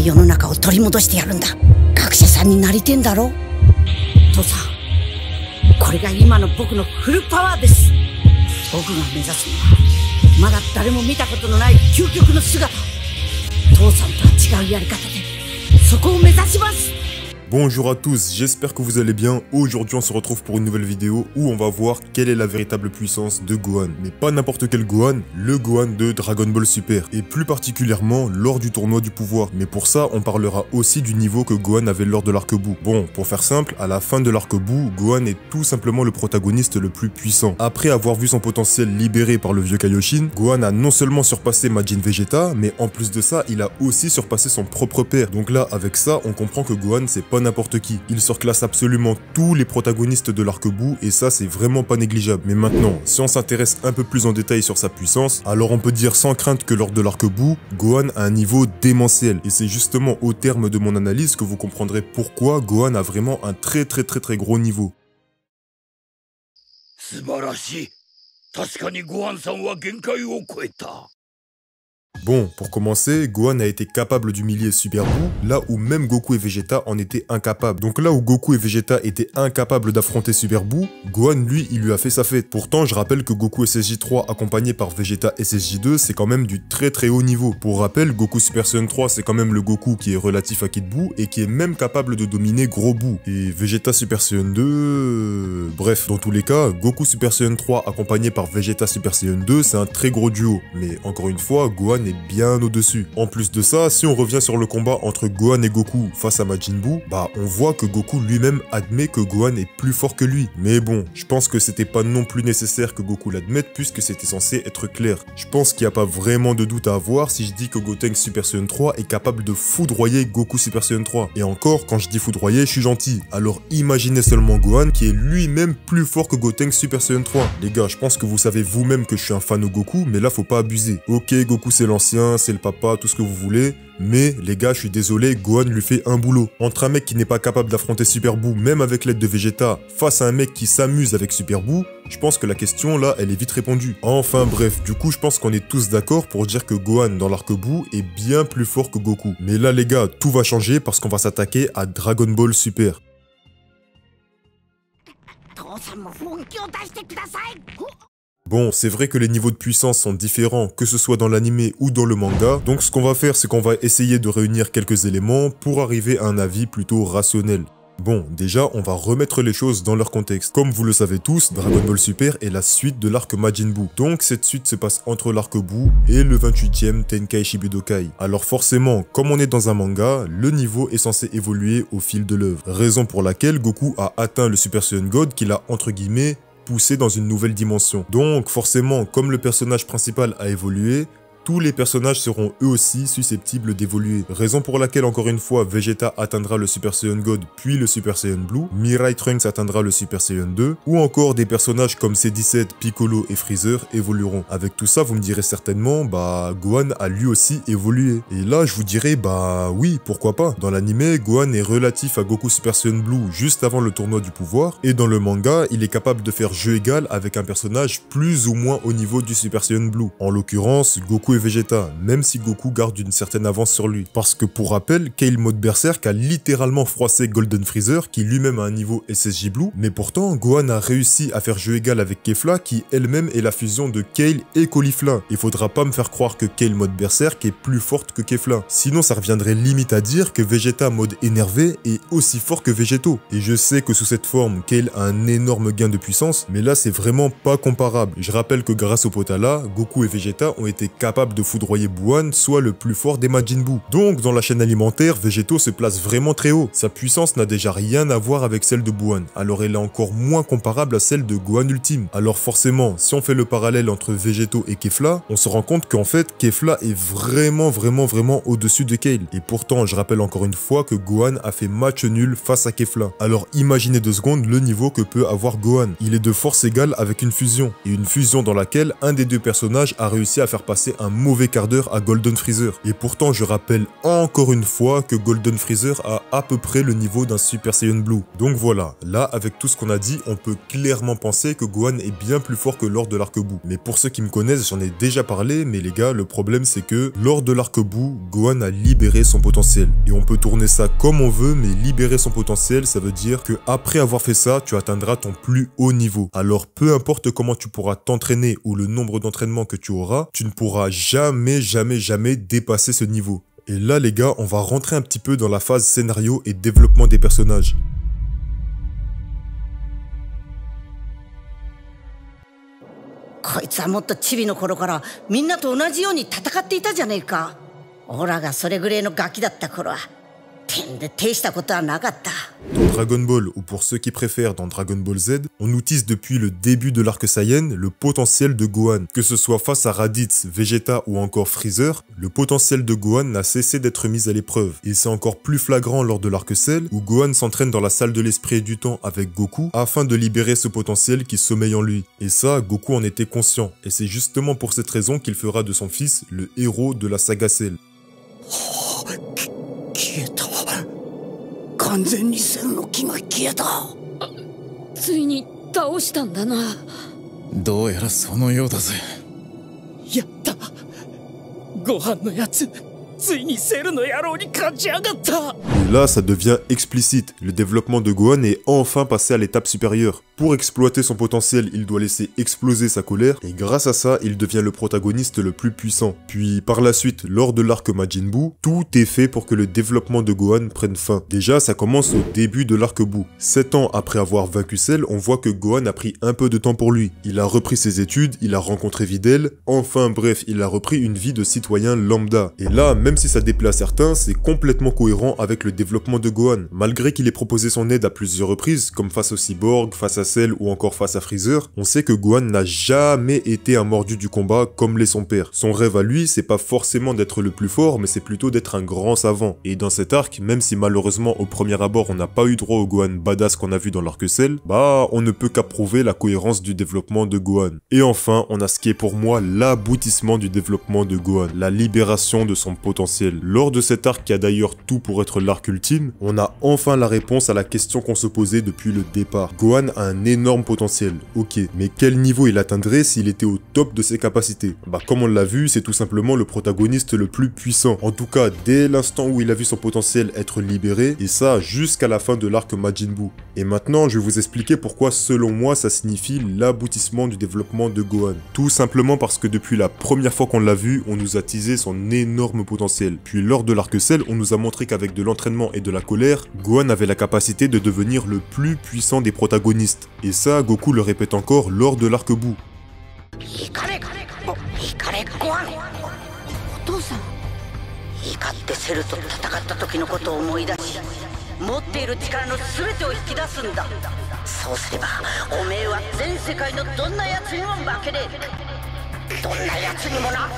ない世の中を取り戻してやるんだ。学者さんになりてんだろ。父さん、これが今の僕のフルパワーです。僕が目指すのはまだ誰も見たことのない究極の姿。父さんとは違うやり方でそこを目指します。 Bonjour à tous, j'espère que vous allez bien. Aujourd'hui on se retrouve pour une nouvelle vidéo où on va voir quelle est la véritable puissance de Gohan. Mais pas n'importe quel Gohan, le Gohan de Dragon Ball Super. Et plus particulièrement lors du tournoi du pouvoir. Mais pour ça on parlera aussi du niveau que Gohan avait lors de l'arc Buu. Bon, pour faire simple, à la fin de l'arc Buu, Gohan est tout simplement le protagoniste le plus puissant. Après avoir vu son potentiel libéré par le vieux Kaioshin, Gohan a non seulement surpassé Majin Vegeta, mais en plus de ça, il a aussi surpassé son propre père. Donc là, avec ça, on comprend que Gohan c'est pas n'importe qui. Il surclasse absolument tous les protagonistes de l'arc Buu et ça c'est vraiment pas négligeable. Mais maintenant, si on s'intéresse un peu plus en détail sur sa puissance, alors on peut dire sans crainte que lors de l'arc Buu, Gohan a un niveau démentiel. Et c'est justement au terme de mon analyse que vous comprendrez pourquoi Gohan a vraiment un très gros niveau. Bon, pour commencer, Gohan a été capable d'humilier Super Buu, là où même Goku et Vegeta en étaient incapables. Donc là où Goku et Vegeta étaient incapables d'affronter Super Buu, Gohan lui, il lui a fait sa fête. Pourtant, je rappelle que Goku SSJ3 accompagné par Vegeta SSJ2, c'est quand même du très haut niveau. Pour rappel, Goku Super Saiyan 3, c'est quand même le Goku qui est relatif à Kid Buu et qui est même capable de dominer Gros Buu. Et Vegeta Super Saiyan 2... Bref, dans tous les cas, Goku Super Saiyan 3 accompagné par Vegeta Super Saiyan 2, c'est un très gros duo. Mais encore une fois, Gohan est bien au-dessus. En plus de ça, si on revient sur le combat entre Gohan et Goku face à Majin Buu, bah on voit que Goku lui-même admet que Gohan est plus fort que lui. Mais bon, je pense que c'était pas non plus nécessaire que Goku l'admette puisque c'était censé être clair. Je pense qu'il n'y a pas vraiment de doute à avoir si je dis que Gotenks Super Saiyan 3 est capable de foudroyer Goku Super Saiyan 3. Et encore, quand je dis foudroyer, je suis gentil. Alors imaginez seulement Gohan qui est lui-même plus fort que Gotenks Super Saiyan 3. Les gars, je pense que vous savez vous-même que je suis un fan de Goku, mais là faut pas abuser. Ok, Goku c'est l'ancien, c'est le papa, tout ce que vous voulez, mais les gars, je suis désolé, Gohan lui fait un boulot. Entre un mec qui n'est pas capable d'affronter Super Buu, même avec l'aide de Vegeta, face à un mec qui s'amuse avec Super Buu, je pense que la question là, elle est vite répondue. Enfin bref, du coup, je pense qu'on est tous d'accord pour dire que Gohan dans l'arc Buu est bien plus fort que Goku. Mais là les gars, tout va changer parce qu'on va s'attaquer à Dragon Ball Super. Bon, c'est vrai que les niveaux de puissance sont différents, que ce soit dans l'animé ou dans le manga, donc ce qu'on va faire, c'est qu'on va essayer de réunir quelques éléments pour arriver à un avis plutôt rationnel. Bon, déjà, on va remettre les choses dans leur contexte. Comme vous le savez tous, Dragon Ball Super est la suite de l'arc Majin Buu. Donc cette suite se passe entre l'arc Buu et le 28e Tenkaichi Budokai. Alors forcément, comme on est dans un manga, le niveau est censé évoluer au fil de l'œuvre. Raison pour laquelle Goku a atteint le Super Saiyan God qu'il a entre guillemets poussé dans une nouvelle dimension. Donc forcément, comme le personnage principal a évolué, tous les personnages seront eux aussi susceptibles d'évoluer. Raison pour laquelle, encore une fois, Vegeta atteindra le Super Saiyan God puis le Super Saiyan Blue, Mirai Trunks atteindra le Super Saiyan 2, ou encore des personnages comme C17, Piccolo et Freezer évolueront. Avec tout ça, vous me direz certainement, bah Gohan a lui aussi évolué. Et là, je vous dirais, bah oui, pourquoi pas. Dans l'anime, Gohan est relatif à Goku Super Saiyan Blue juste avant le tournoi du pouvoir, et dans le manga, il est capable de faire jeu égal avec un personnage plus ou moins au niveau du Super Saiyan Blue. En l'occurrence, Goku et Vegeta, même si Goku garde une certaine avance sur lui. Parce que pour rappel, Kale Mode Berserk a littéralement froissé Golden Freezer, qui lui-même a un niveau SSJ Blue, mais pourtant Gohan a réussi à faire jeu égal avec Kefla, qui elle-même est la fusion de Kale et Caulifla. Il faudra pas me faire croire que Kale Mode Berserk est plus forte que Kefla. Sinon ça reviendrait limite à dire que Vegeta mode énervé est aussi fort que Végéto. Et je sais que sous cette forme, Kale a un énorme gain de puissance, mais là c'est vraiment pas comparable. Je rappelle que grâce au Potala, Goku et Vegeta ont été capables de foudroyer Buuan, soit le plus fort des Majin Buu. Donc dans la chaîne alimentaire, Végéto se place vraiment très haut. Sa puissance n'a déjà rien à voir avec celle de Buuan, alors elle est encore moins comparable à celle de Gohan Ultime. Alors forcément, si on fait le parallèle entre Végéto et Kefla, on se rend compte qu'en fait, Kefla est vraiment au-dessus de Kale. Et pourtant, je rappelle encore une fois que Gohan a fait match nul face à Kefla. Alors imaginez 2 secondes le niveau que peut avoir Gohan. Il est de force égale avec une fusion, et une fusion dans laquelle un des deux personnages a réussi à faire passer un mauvais quart d'heure à Golden Freezer. Et pourtant, je rappelle encore une fois que Golden Freezer a à peu près le niveau d'un Super Saiyan Blue. Donc voilà, là, avec tout ce qu'on a dit, on peut clairement penser que Gohan est bien plus fort que lors de l'arc Buu. Mais pour ceux qui me connaissent, j'en ai déjà parlé, mais les gars, le problème c'est que lors de l'arc Buu, Gohan a libéré son potentiel. Et on peut tourner ça comme on veut, mais libérer son potentiel, ça veut dire que après avoir fait ça, tu atteindras ton plus haut niveau. Alors peu importe comment tu pourras t'entraîner ou le nombre d'entraînements que tu auras, tu ne pourras jamais dépasser ce niveau. Et là les gars, on va rentrer un petit peu dans la phase scénario et développement des personnages. こいつはもっとチビの頃からみんなと同じように戦っていたじゃねえか。オラがそれぐらいのガキだった頃は点で手したことはなかった。 Dans Dragon Ball, ou pour ceux qui préfèrent dans Dragon Ball Z, on nous tease depuis le début de l'arc Saiyan le potentiel de Gohan. Que ce soit face à Raditz, Vegeta ou encore Freezer, le potentiel de Gohan n'a cessé d'être mis à l'épreuve. Et c'est encore plus flagrant lors de l'arc Cell, où Gohan s'entraîne dans la salle de l'esprit et du temps avec Goku, afin de libérer ce potentiel qui sommeille en lui. Et ça, Goku en était conscient, et c'est justement pour cette raison qu'il fera de son fils le héros de la saga Cell. 消えた。完全にセルの気が消えた。ついに倒したんだな。どうやらそのようだぜ。やった。ご飯のやつ、ついにセルの野郎に勝ち上がった。 Et là, ça devient explicite. Le développement de Gohan est enfin passé à l'étape supérieure. Pour exploiter son potentiel, il doit laisser exploser sa colère, et grâce à ça, il devient le protagoniste le plus puissant. Puis par la suite, lors de l'arc Majin Buu, tout est fait pour que le développement de Gohan prenne fin. Déjà, ça commence au début de l'arc Buu. 7 ans après avoir vaincu Cell, on voit que Gohan a pris un peu de temps pour lui. Il a repris ses études, il a rencontré Videl, enfin bref, il a repris une vie de citoyen lambda. Et là, même si ça déplaît à certains, c'est complètement cohérent avec le développement de Gohan. Malgré qu'il ait proposé son aide à plusieurs reprises, comme face au Cyborg, face à Cell ou encore face à Freezer, on sait que Gohan n'a jamais été un mordu du combat comme l'est son père. Son rêve à lui, c'est pas forcément d'être le plus fort, mais c'est plutôt d'être un grand savant. Et dans cet arc, même si malheureusement au premier abord on n'a pas eu droit au Gohan badass qu'on a vu dans l'arc Cell, bah on ne peut qu'approuver la cohérence du développement de Gohan. Et enfin, on a ce qui est pour moi l'aboutissement du développement de Gohan, la libération de son potentiel. Lors de cet arc qui a d'ailleurs tout pour être l'arc ultime, on a enfin la réponse à la question qu'on se posait depuis le départ. Gohan a un énorme potentiel, ok, mais quel niveau il atteindrait s'il était au top de ses capacités? Bah comme on l'a vu, c'est tout simplement le protagoniste le plus puissant. En tout cas, dès l'instant où il a vu son potentiel être libéré, et ça jusqu'à la fin de l'arc Majin Buu. Et maintenant, je vais vous expliquer pourquoi selon moi ça signifie l'aboutissement du développement de Gohan. Tout simplement parce que depuis la première fois qu'on l'a vu, on nous a teasé son énorme potentiel. Puis lors de l'arc Cell, on nous a montré qu'avec de l'entraînement et de la colère, Gohan avait la capacité de devenir le plus puissant des protagonistes. Et ça, Goku le répète encore lors de l'arc Buu. お父さん。怒ってセルと戦った時のことを思い出し、持っている力の全てを引き出すんだ。そうすれば、おめえは全世界のどんな奴にも負けねえ。どんな奴にもな。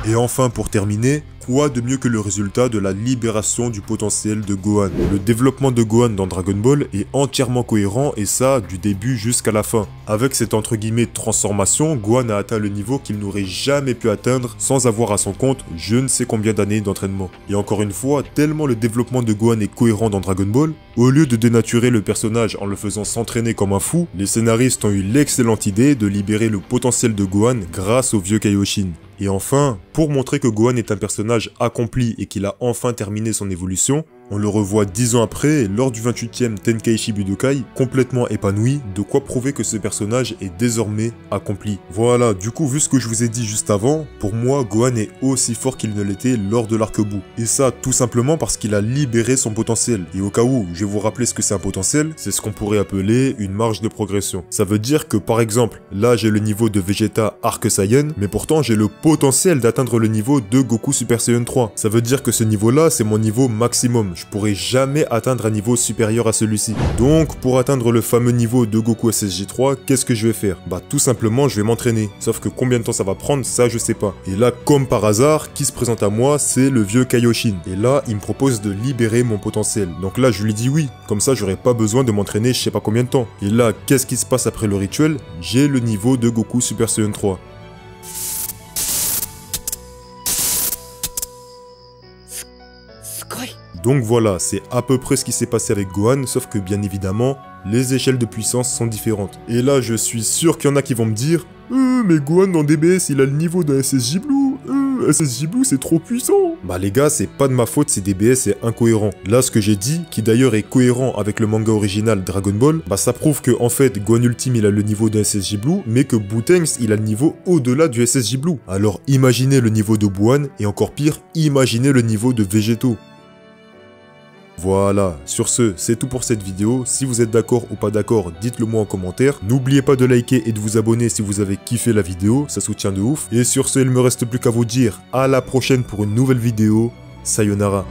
Et enfin, pour terminer, quoi de mieux que le résultat de la libération du potentiel de Gohan? Le développement de Gohan dans Dragon Ball est entièrement cohérent et ça, du début jusqu'à la fin. Avec cette entre guillemets transformation, Gohan a atteint le niveau qu'il n'aurait jamais pu atteindre sans avoir à son compte je ne sais combien d'années d'entraînement. Et encore une fois, tellement le développement de Gohan est cohérent dans Dragon Ball, au lieu de dénaturer le personnage en le faisant s'entraîner comme un fou, les scénaristes ont eu l'excellente idée de libérer le potentiel de Gohan grâce au vieux Kaioshin. Et enfin, pour montrer que Gohan est un personnage accompli et qu'il a enfin terminé son évolution, on le revoit 10 ans après, lors du 28e Tenkaichi Budokai, complètement épanoui, de quoi prouver que ce personnage est désormais accompli. Voilà, du coup, vu ce que je vous ai dit juste avant, pour moi, Gohan est aussi fort qu'il ne l'était lors de l'arc Buu. Et ça, tout simplement parce qu'il a libéré son potentiel. Et au cas où, je vais vous rappeler ce que c'est un potentiel, c'est ce qu'on pourrait appeler une marge de progression. Ça veut dire que, par exemple, là, j'ai le niveau de Vegeta Arc Saiyan, mais pourtant, j'ai le potentiel d'atteindre le niveau de Goku Super Saiyan 3. Ça veut dire que ce niveau-là, c'est mon niveau maximum. Je pourrais jamais atteindre un niveau supérieur à celui-ci. Donc, pour atteindre le fameux niveau de Goku SSJ3, qu'est-ce que je vais faire? Bah, tout simplement, je vais m'entraîner. Sauf que combien de temps ça va prendre, ça, je sais pas. Et là, comme par hasard, qui se présente à moi, c'est le vieux Kaioshin. Et là, il me propose de libérer mon potentiel. Donc là, je lui dis oui. Comme ça, j'aurais pas besoin de m'entraîner je sais pas combien de temps. Et là, qu'est-ce qui se passe après le rituel? J'ai le niveau de Goku Super Saiyan 3. Donc voilà, c'est à peu près ce qui s'est passé avec Gohan, sauf que bien évidemment, les échelles de puissance sont différentes. Et là, je suis sûr qu'il y en a qui vont me dire « mais Gohan dans DBS, il a le niveau d'un SSJ Blue SSJ Blue, c'est trop puissant !» Bah les gars, c'est pas de ma faute si DBS est incohérent. Là, ce que j'ai dit, qui d'ailleurs est cohérent avec le manga original Dragon Ball, bah ça prouve que en fait, Gohan Ultime, il a le niveau d'un SSJ Blue, mais que Bootenks, il a le niveau au-delà du SSJ Blue. Alors imaginez le niveau de Buan, et encore pire, imaginez le niveau de Végétaux. Voilà, sur ce, c'est tout pour cette vidéo. Si vous êtes d'accord ou pas d'accord, dites-le moi en commentaire. N'oubliez pas de liker et de vous abonner si vous avez kiffé la vidéo, ça soutient de ouf. Et sur ce, il me reste plus qu'à vous dire à la prochaine pour une nouvelle vidéo. Sayonara.